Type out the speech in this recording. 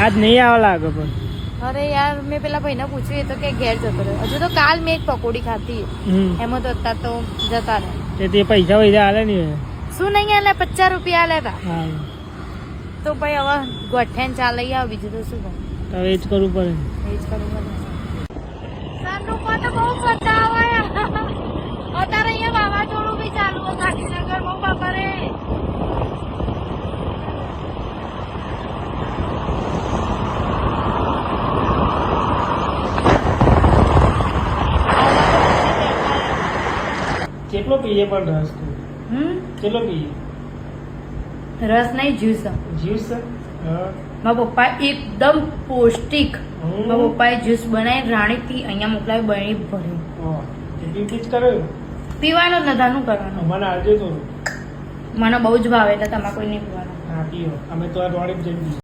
આજ નહીં આવે લાગે પણ. અરે યાર મેં પેલા ભાઈને પૂછ્યું એ તો કે ઘેર જતો રહ્યો. હજુ તો કાલ મેં એક પકોડી ખાધી એમાં તો અત્યારે તો જતા રહે. તે પૈસા વૈસા હાલે ને શું નહીં આલે? 50 રૂપિયા આલે તા. હા તો ભાઈ હવે ગોઠેન ચા લઈ આવ, બીજું તો શું કરું? હવે એ જ કરવું પડે. એ જ કરવું પડે. સાનુપા તો બહુ બચાવ અત્યારે અહીંયા વાવાઝોડું બી ચાલુ હોય ગાંધીનગર. બહુ બાપા રે. કેટલો પીએ પણ રસ તું? કેટલો પીએ? રસ નહીં, જ્યુસ. જ્યુસ? મારા પપ્પા એકદમ પૌષ્ટિક મારા પપ્પાએ જ્યુસ બનાવી રાણીથી અહીંયા મોકલાવી બની ભર્યું. પીવાનું જ નધાનું કરવાનું. મને આવજો તો. મને બહુ જ ભાવે એટલે તમારે કોઈ નહીં પીવાનું. હા પીઓ, અમે તો આ દોડી જઈએ.